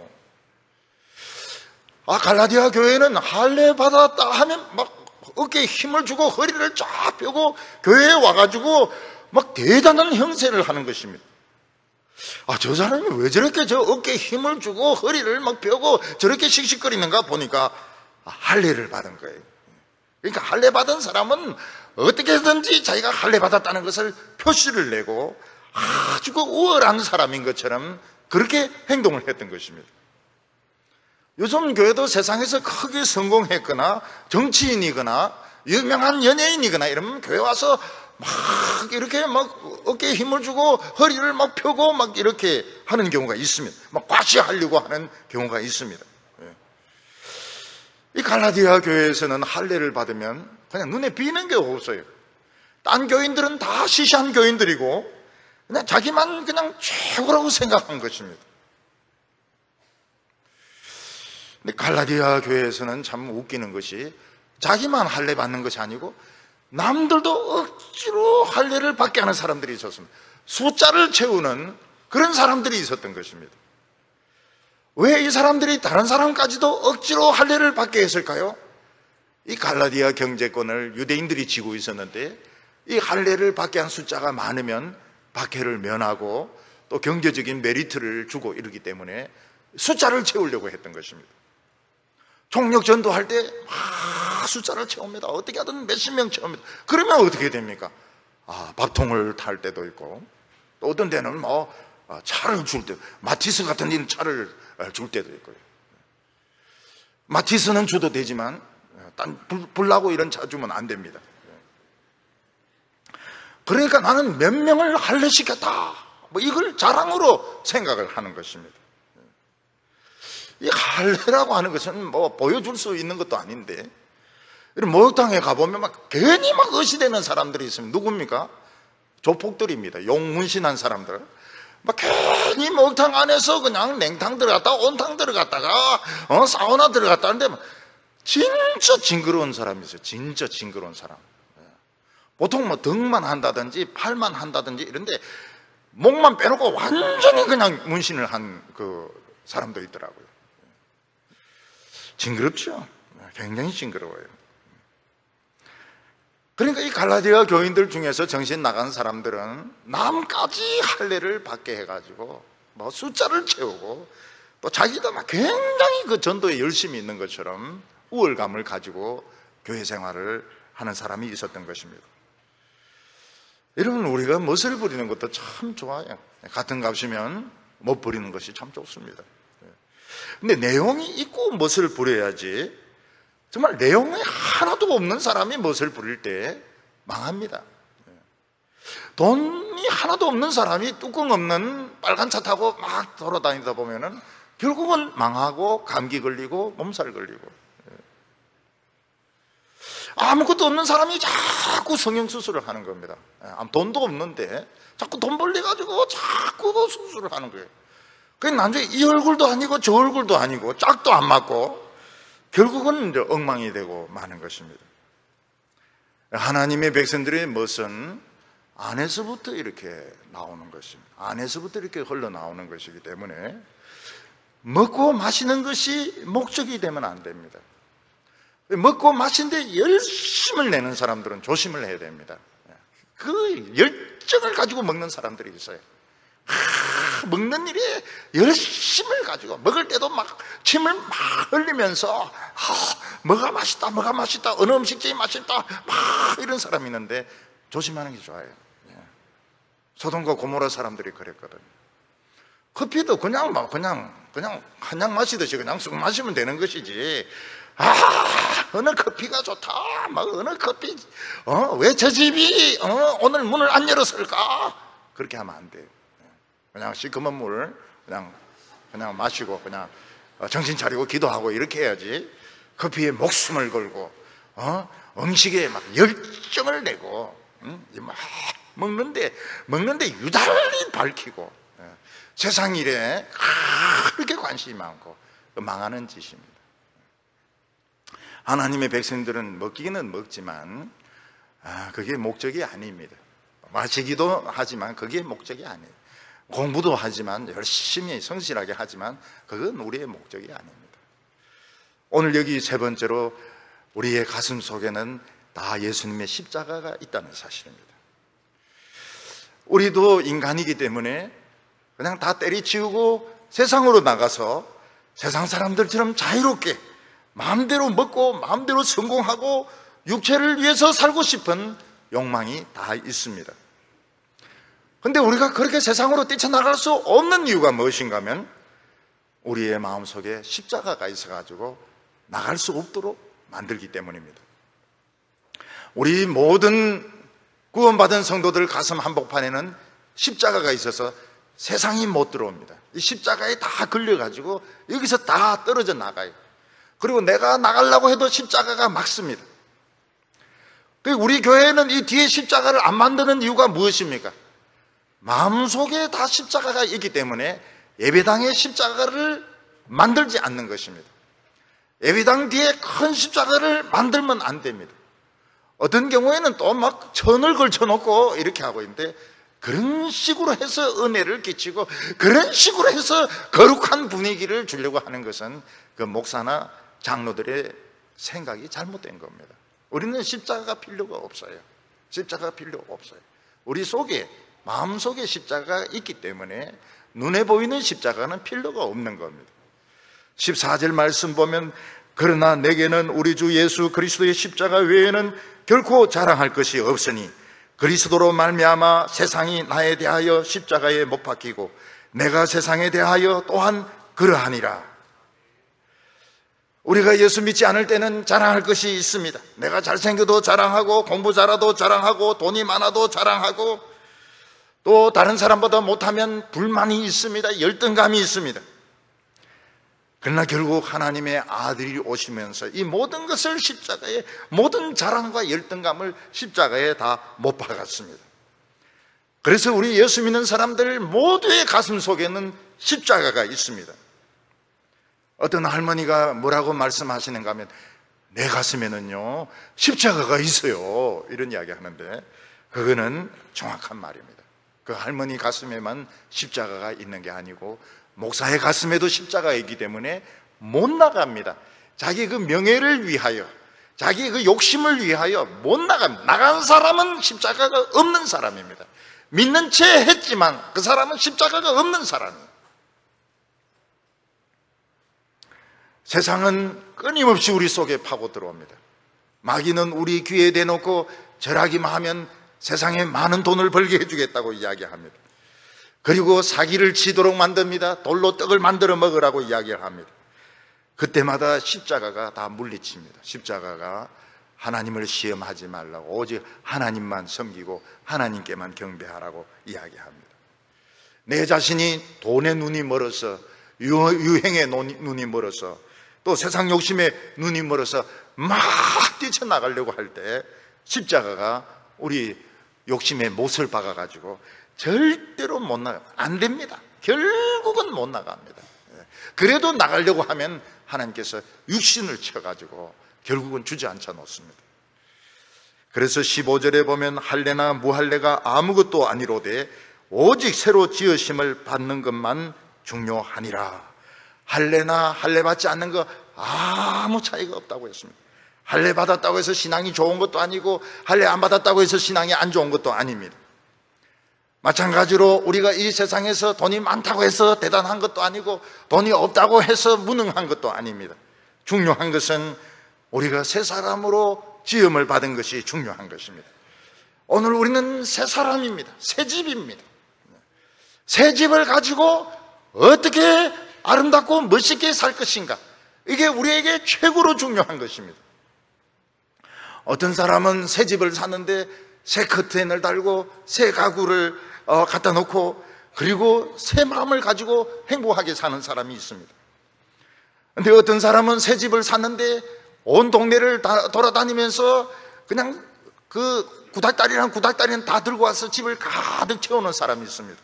갈라디아 교회는 할례 받았다 하면 막 어깨에 힘을 주고 허리를 쫙 펴고 교회에 와가지고 막 대단한 형세를 하는 것입니다. 저 사람이 왜 저렇게 저 어깨에 힘을 주고 허리를 막 펴고 저렇게 씩씩거리는가 보니까 할례를 받은 거예요. 그러니까 할례 받은 사람은 어떻게든지 자기가 할례 받았다는 것을 표시를 내고 아주 우월한 사람인 것처럼 그렇게 행동을 했던 것입니다. 요즘 교회도 세상에서 크게 성공했거나 정치인이거나 유명한 연예인이거나 이러면 교회 와서 막 이렇게 막 어깨에 힘을 주고 허리를 막 펴고 막 이렇게 하는 경우가 있습니다. 막 과시하려고 하는 경우가 있습니다. 이 갈라디아 교회에서는 할례를 받으면 그냥 눈에 띄는 게 없어요. 딴 교인들은 다 시시한 교인들이고 그냥 자기만 그냥 최고라고 생각한 것입니다. 근데 갈라디아 교회에서는 참 웃기는 것이 자기만 할례 받는 것이 아니고 남들도 억지로 할례를 받게 하는 사람들이 있었습니다. 숫자를 채우는 그런 사람들이 있었던 것입니다. 왜 이 사람들이 다른 사람까지도 억지로 할례를 받게 했을까요? 이 갈라디아 경제권을 유대인들이 쥐고 있었는데 이 할례를 받게 한 숫자가 많으면 박해를 면하고 또 경제적인 메리트를 주고 이러기 때문에 숫자를 채우려고 했던 것입니다. 총력 전도할 때 숫자를 채웁니다. 어떻게 하든 몇십 명 채웁니다. 그러면 어떻게 됩니까? 밥통을 탈 때도 있고 또 어떤 데는 차를 줄 때 마티스 같은 이런 차를 줄 때도 있고요. 마티스는 줘도 되지만 딴 불나고 이런 차 주면 안 됩니다. 그러니까 나는 몇 명을 할례시켰다 이걸 자랑으로 생각을 하는 것입니다. 이 할례라고 하는 것은 보여줄 수 있는 것도 아닌데 이런 목욕탕에 가보면 막 괜히 막 의시되는 사람들이 있습니다. 누굽니까? 조폭들입니다. 용문신한 사람들. 막 괜히 목욕탕 안에서 그냥 냉탕 들어갔다가 온탕 들어갔다가 사우나 들어갔다 하는데 진짜 징그러운 사람이 있어요. 진짜 징그러운 사람. 보통 등만 한다든지 팔만 한다든지 이런데 목만 빼놓고 완전히 그냥 문신을 한 그 사람도 있더라고요. 징그럽죠? 굉장히 징그러워요. 그러니까 이 갈라디아 교인들 중에서 정신 나간 사람들은 남까지 할례를 받게 해가지고 숫자를 채우고 또 자기도 막 굉장히 그 전도에 열심히 있는 것처럼 우월감을 가지고 교회 생활을 하는 사람이 있었던 것입니다. 여러분, 우리가 멋을 부리는 것도 참 좋아요. 같은 값이면 멋 부리는 것이 참 좋습니다. 근데 내용이 있고 멋을 부려야지 정말 내용이 하나도 없는 사람이 멋을 부릴 때 망합니다. 돈이 하나도 없는 사람이 뚜껑 없는 빨간 차 타고 막 돌아다니다 보면은 결국은 망하고 감기 걸리고 몸살 걸리고 아무것도 없는 사람이 자꾸 성형수술을 하는 겁니다. 돈도 없는데 자꾸 돈 벌려가지고 자꾸 수술을 하는 거예요. 그게 나중에 이 얼굴도 아니고 저 얼굴도 아니고 짝도 안 맞고 결국은 이제 엉망이 되고 마는 것입니다. 하나님의 백성들의 멋은 안에서부터 이렇게 나오는 것입니다. 안에서부터 이렇게 흘러나오는 것이기 때문에 먹고 마시는 것이 목적이 되면 안 됩니다. 먹고 마시는데 열심을 내는 사람들은 조심을 해야 됩니다. 그 열정을 가지고 먹는 사람들이 있어요. 먹는 일에 열심을 가지고 먹을 때도 막 침을 막 흘리면서 뭐가 맛있다, 뭐가 맛있다, 어느 음식점이 맛있다 막 이런 사람이 있는데 조심하는 게 좋아요. 소돔과 고모라 사람들이 그랬거든. 커피도 그냥 한 잔 마시듯이 그냥 쑥 마시면 되는 것이지. 어느 커피가 좋다, 막 어느 커피, 왜 저 집이 오늘 문을 안 열었을까? 그렇게 하면 안 돼요. 그냥 시커먼 물 그냥 마시고 그냥 정신 차리고 기도하고 이렇게 해야지. 커피에 목숨을 걸고 음식에 막 열정을 내고 막 먹는데 유달리 밝히고 세상 일에 그렇게 관심이 많고 망하는 짓입니다. 하나님의 백성들은 먹기는 먹지만 그게 목적이 아닙니다. 마시기도 하지만 그게 목적이 아니에요. 공부도 하지만 열심히 성실하게 하지만 그건 우리의 목적이 아닙니다. 오늘 여기 세 번째로 우리의 가슴 속에는 다 예수님의 십자가가 있다는 사실입니다. 우리도 인간이기 때문에 그냥 다 때리치우고 세상으로 나가서 세상 사람들처럼 자유롭게 마음대로 먹고 마음대로 성공하고 육체를 위해서 살고 싶은 욕망이 다 있습니다. 그런데 우리가 그렇게 세상으로 뛰쳐나갈 수 없는 이유가 무엇인가 하면 우리의 마음속에 십자가가 있어가지고 나갈 수 없도록 만들기 때문입니다. 우리 모든 구원받은 성도들 가슴 한복판에는 십자가가 있어서 세상이 못 들어옵니다. 이 십자가에 다 걸려가지고 여기서 다 떨어져 나가요. 그리고 내가 나가려고 해도 십자가가 막습니다. 우리 교회는 이 뒤에 십자가를 안 만드는 이유가 무엇입니까? 마음속에 다 십자가가 있기 때문에 예배당에 십자가를 만들지 않는 것입니다. 예배당 뒤에 큰 십자가를 만들면 안 됩니다. 어떤 경우에는 또 막 천을 걸쳐놓고 이렇게 하고 있는데 그런 식으로 해서 은혜를 끼치고 그런 식으로 해서 거룩한 분위기를 주려고 하는 것은 그 목사나 장로들의 생각이 잘못된 겁니다. 우리는 십자가가 필요가 없어요. 십자가가 필요가 없어요. 우리 속에 마음속에 십자가가 있기 때문에 눈에 보이는 십자가는 필요가 없는 겁니다. 14절 말씀 보면 그러나 내게는 우리 주 예수 그리스도의 십자가 외에는 결코 자랑할 것이 없으니 그리스도로 말미암아 세상이 나에 대하여 십자가에 못 박히고 내가 세상에 대하여 또한 그러하니라. 우리가 예수 믿지 않을 때는 자랑할 것이 있습니다. 내가 잘생겨도 자랑하고 공부 잘해도 자랑하고 돈이 많아도 자랑하고 또 다른 사람보다 못하면 불만이 있습니다. 열등감이 있습니다. 그러나 결국 하나님의 아들이 오시면서 이 모든 것을 십자가에, 모든 자랑과 열등감을 십자가에 다 못 박았습니다. 그래서 우리 예수 믿는 사람들 모두의 가슴 속에는 십자가가 있습니다. 어떤 할머니가 뭐라고 말씀하시는가 하면 내 가슴에는요 십자가가 있어요 이런 이야기 하는데 그거는 정확한 말입니다. 그 할머니 가슴에만 십자가가 있는 게 아니고 목사의 가슴에도 십자가가 있기 때문에 못 나갑니다. 자기 그 명예를 위하여, 자기 그 욕심을 위하여 못 나갑니다. 나간 사람은 십자가가 없는 사람입니다. 믿는 채 했지만 그 사람은 십자가가 없는 사람이에요. 세상은 끊임없이 우리 속에 파고 들어옵니다. 마귀는 우리 귀에 대놓고 절하기만 하면 세상에 많은 돈을 벌게 해주겠다고 이야기합니다. 그리고 사기를 치도록 만듭니다. 돌로 떡을 만들어 먹으라고 이야기를 합니다. 그때마다 십자가가 다 물리칩니다. 십자가가 하나님을 시험하지 말라고 오직 하나님만 섬기고 하나님께만 경배하라고 이야기합니다. 내 자신이 돈에 눈이 멀어서 유행에 눈이 멀어서 또 세상 욕심에 눈이 멀어서 막 뛰쳐나가려고 할 때 십자가가 우리 욕심에 못을 박아가지고 절대로 못 나가, 안 됩니다. 결국은 못 나갑니다. 그래도 나가려고 하면 하나님께서 육신을 쳐가지고 결국은 주저앉혀 놓습니다. 그래서 15절에 보면 할례나 무할례가 아무것도 아니로되 오직 새로 지으심을 받는 것만 중요하니라. 할례나 할례 받지 않는 거 아무 차이가 없다고 했습니다. 할례 받았다고 해서 신앙이 좋은 것도 아니고 할례 안 받았다고 해서 신앙이 안 좋은 것도 아닙니다. 마찬가지로 우리가 이 세상에서 돈이 많다고 해서 대단한 것도 아니고 돈이 없다고 해서 무능한 것도 아닙니다. 중요한 것은 우리가 새 사람으로 지음을 받은 것이 중요한 것입니다. 오늘 우리는 새 사람입니다. 새 집입니다. 새 집을 가지고 어떻게 아름답고 멋있게 살 것인가, 이게 우리에게 최고로 중요한 것입니다. 어떤 사람은 새 집을 사는데 새 커튼을 달고 새 가구를 갖다 놓고 그리고 새 마음을 가지고 행복하게 사는 사람이 있습니다. 근데 어떤 사람은 새 집을 샀는데 온 동네를 돌아다니면서 그냥 그 구닥다리는 다 들고 와서 집을 가득 채우는 사람이 있습니다.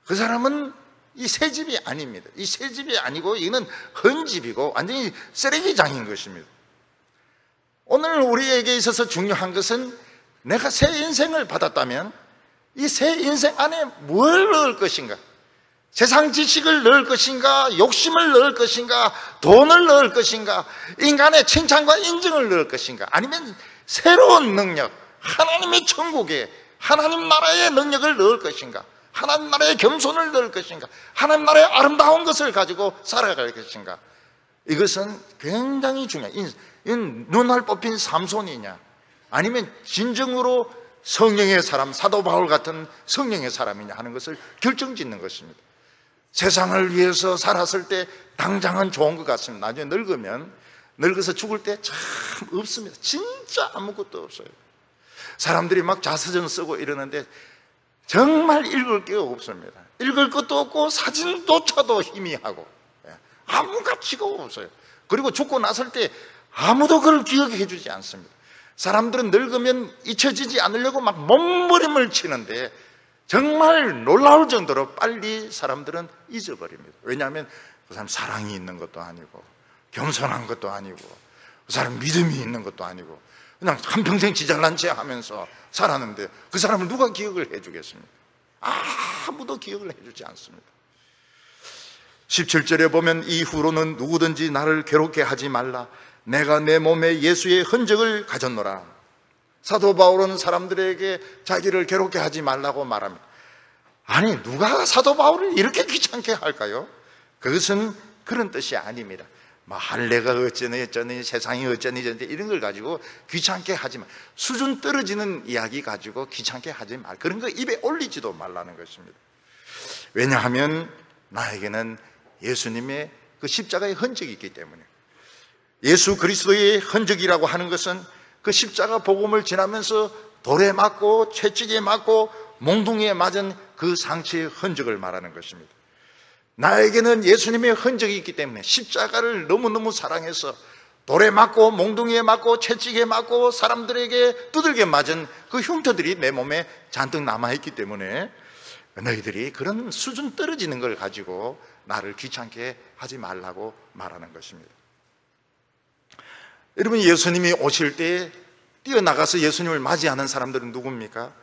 그 사람은 이 새 집이 아닙니다. 이 새 집이 아니고 이는 헌 집이고 완전히 쓰레기장인 것입니다. 오늘 우리에게 있어서 중요한 것은 내가 새 인생을 받았다면 이 새 인생 안에 뭘 넣을 것인가, 세상 지식을 넣을 것인가, 욕심을 넣을 것인가, 돈을 넣을 것인가, 인간의 칭찬과 인정을 넣을 것인가, 아니면 새로운 능력, 하나님의 천국에 하나님 나라의 능력을 넣을 것인가, 하나님 나라의 겸손을 넣을 것인가, 하나님 나라의 아름다운 것을 가지고 살아갈 것인가. 이것은 굉장히 중요해요. 눈알 뽑힌 삼손이냐, 아니면 진정으로 성령의 사람, 사도 바울 같은 성령의 사람이냐 하는 것을 결정짓는 것입니다. 세상을 위해서 살았을 때 당장은 좋은 것 같습니다. 나중에 늙어서 죽을 때 참 없습니다. 진짜 아무것도 없어요. 사람들이 막 자서전 쓰고 이러는데 정말 읽을 게 없습니다. 읽을 것도 없고 사진조차도 희미하고 아무 가치가 없어요. 그리고 죽고 났을 때 아무도 그걸 기억해 주지 않습니다. 사람들은 늙으면 잊혀지지 않으려고 막 몸부림을 치는데 정말 놀라울 정도로 빨리 사람들은 잊어버립니다. 왜냐하면 그 사람 사랑이 있는 것도 아니고 겸손한 것도 아니고 그 사람 믿음이 있는 것도 아니고 그냥 한평생 지잘난 체 하면서 살았는데 그 사람을 누가 기억을 해주겠습니까? 아무도 기억을 해주지 않습니다. 17절에 보면 이후로는 누구든지 나를 괴롭게 하지 말라. 내가 내 몸에 예수의 흔적을 가졌노라. 사도 바울은 사람들에게 자기를 괴롭게 하지 말라고 말합니다. 아니, 누가 사도 바울을 이렇게 귀찮게 할까요? 그것은 그런 뜻이 아닙니다. 할례가 어쩌니 세상이 어쩌니 이런 걸 가지고 귀찮게 하지 말, 수준 떨어지는 이야기 가지고 귀찮게 하지 말, 그런 거 입에 올리지도 말라는 것입니다. 왜냐하면 나에게는 예수님의 그 십자가의 흔적이 있기 때문에. 예수 그리스도의 흔적이라고 하는 것은 그 십자가 복음을 지나면서 돌에 맞고 채찍에 맞고 몽둥이에 맞은 그 상처의 흔적을 말하는 것입니다. 나에게는 예수님의 흔적이 있기 때문에 십자가를 너무너무 사랑해서 돌에 맞고 몽둥이에 맞고 채찍에 맞고 사람들에게 두들겨 맞은 그 흉터들이 내 몸에 잔뜩 남아있기 때문에 너희들이 그런 수준 떨어지는 걸 가지고 나를 귀찮게 하지 말라고 말하는 것입니다. 여러분, 예수님이 오실 때 뛰어나가서 예수님을 맞이하는 사람들은 누굽니까?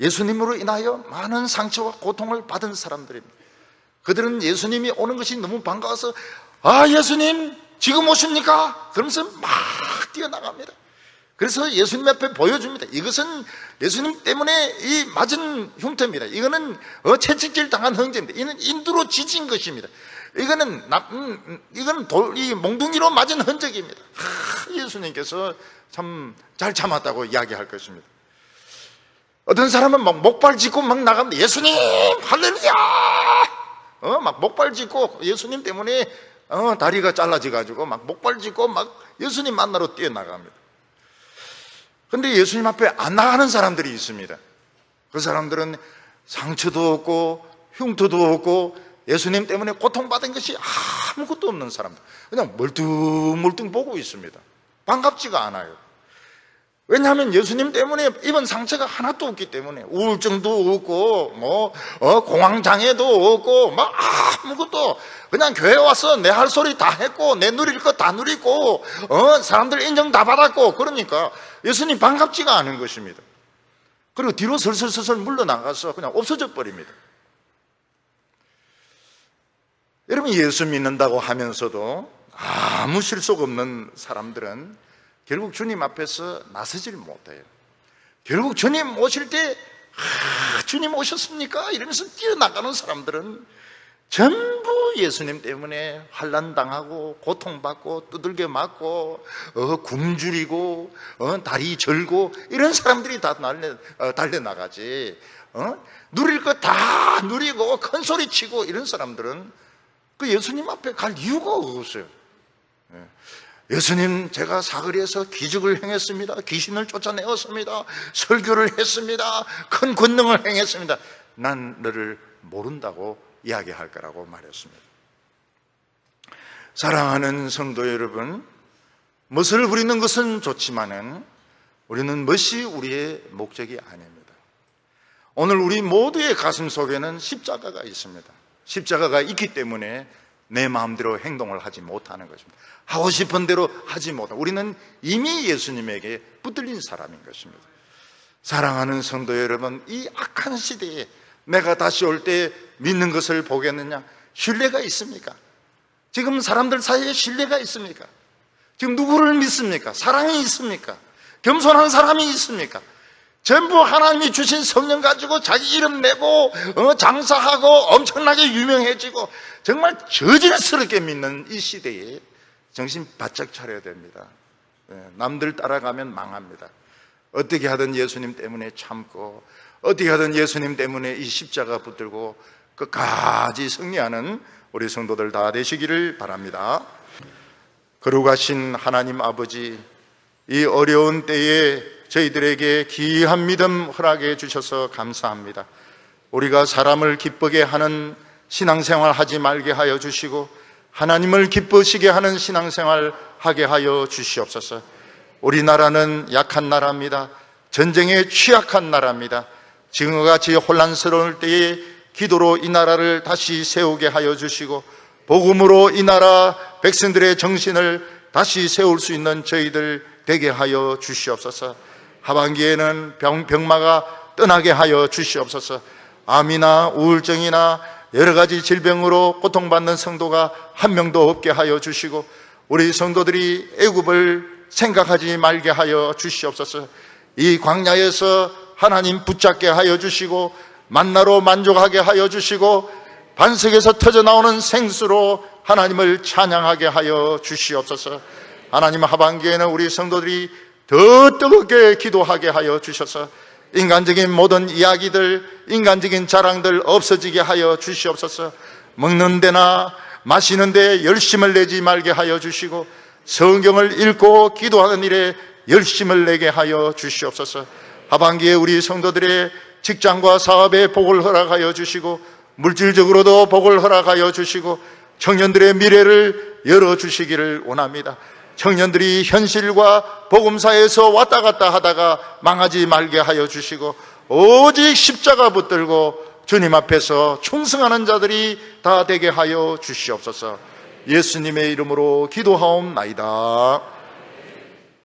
예수님으로 인하여 많은 상처와 고통을 받은 사람들입니다. 그들은 예수님이 오는 것이 너무 반가워서 예수님 지금 오십니까? 그러면서 막 뛰어나갑니다. 그래서 예수님 앞에 보여줍니다. 이것은 예수님 때문에 이 맞은 흉터입니다. 이거는 채찍질 당한 흔적입니다. 이는 인두로 지진 것입니다. 이거는 이 몽둥이로 맞은 흔적입니다. 예수님께서 참 잘 참았다고 이야기할 것입니다. 어떤 사람은 막 목발 짚고 막 나갑니다. 예수님 할렐루야! 막 목발 짚고 예수님 때문에 다리가 잘라져가지고 막 목발 짚고 막 예수님 만나러 뛰어나갑니다. 근데 예수님 앞에 안 나가는 사람들이 있습니다. 그 사람들은 상처도 없고 흉터도 없고 예수님 때문에 고통받은 것이 아무것도 없는 사람들, 그냥 멀뚱멀뚱 보고 있습니다. 반갑지가 않아요. 왜냐하면 예수님 때문에 입은 상처가 하나도 없기 때문에 우울증도 없고 공황장애도 없고 아무것도, 그냥 교회 와서 내 할 소리 다 했고 내 누릴 거 다 누리고 사람들 인정 다 받았고, 그러니까 예수님 반갑지가 않은 것입니다. 그리고 뒤로 설설설설 물러나가서 그냥 없어져 버립니다. 여러분, 예수 믿는다고 하면서도 아무 실속 없는 사람들은 결국 주님 앞에서 나서질 못해요. 결국 주님 오실 때 주님 오셨습니까? 이러면서 뛰어나가는 사람들은 전부 예수님 때문에 환난당하고 고통받고 두들겨 맞고 굶주리고 다리 절고 이런 사람들이 다 달려나가지. 누릴 거 다 누리고 큰 소리 치고 이런 사람들은 그 예수님 앞에 갈 이유가 없어요. 예수님, 제가 사거리에서 기적을 행했습니다. 귀신을 쫓아내었습니다. 설교를 했습니다. 큰 권능을 행했습니다. 난 너를 모른다고 이야기할 거라고 말했습니다. 사랑하는 성도 여러분, 멋을 부리는 것은 좋지만은 우리는 멋이 우리의 목적이 아닙니다. 오늘 우리 모두의 가슴 속에는 십자가가 있습니다. 십자가가 있기 때문에 내 마음대로 행동을 하지 못하는 것입니다. 하고 싶은 대로 하지 못하고 우리는 이미 예수님에게 붙들린 사람인 것입니다. 사랑하는 성도 여러분, 이 악한 시대에 내가 다시 올 때 믿는 것을 보겠느냐? 신뢰가 있습니까? 지금 사람들 사이에 신뢰가 있습니까? 지금 누구를 믿습니까? 사랑이 있습니까? 겸손한 사람이 있습니까? 전부 하나님이 주신 성령 가지고 자기 이름 내고 장사하고 엄청나게 유명해지고 정말 저질스럽게 믿는 이 시대에 정신 바짝 차려야 됩니다. 남들 따라가면 망합니다. 어떻게 하든 예수님 때문에 참고 어떻게 하든 예수님 때문에 이 십자가 붙들고 끝까지 승리하는 우리 성도들 다 되시기를 바랍니다. 거룩하신 하나님 아버지, 이 어려운 때에 저희들에게 귀한 믿음 허락해 주셔서 감사합니다. 우리가 사람을 기쁘게 하는 신앙생활 하지 말게 하여 주시고 하나님을 기쁘시게 하는 신앙생활 하게 하여 주시옵소서. 우리나라는 약한 나라입니다. 전쟁에 취약한 나라입니다. 지금과 같이 혼란스러울 때에 기도로 이 나라를 다시 세우게 하여 주시고 복음으로 이 나라 백성들의 정신을 다시 세울 수 있는 저희들 되게 하여 주시옵소서. 하반기에는 병마가 떠나게 하여 주시옵소서. 암이나 우울증이나 여러 가지 질병으로 고통받는 성도가 한 명도 없게 하여 주시고 우리 성도들이 애굽을 생각하지 말게 하여 주시옵소서. 이 광야에서 하나님 붙잡게 하여 주시고 만나로 만족하게 하여 주시고 반석에서 터져나오는 생수로 하나님을 찬양하게 하여 주시옵소서. 하나님, 하반기에는 우리 성도들이 더 뜨겁게 기도하게 하여 주셔서 인간적인 모든 이야기들, 인간적인 자랑들 없어지게 하여 주시옵소서. 먹는 데나 마시는 데 열심을 내지 말게 하여 주시고 성경을 읽고 기도하는 일에 열심을 내게 하여 주시옵소서. 하반기에 우리 성도들의 직장과 사업에 복을 허락하여 주시고 물질적으로도 복을 허락하여 주시고 청년들의 미래를 열어주시기를 원합니다. 청년들이 현실과 복음사에서 왔다 갔다 하다가 망하지 말게 하여 주시고 오직 십자가 붙들고 주님 앞에서 충성하는 자들이 다 되게 하여 주시옵소서. 예수님의 이름으로 기도하옵나이다.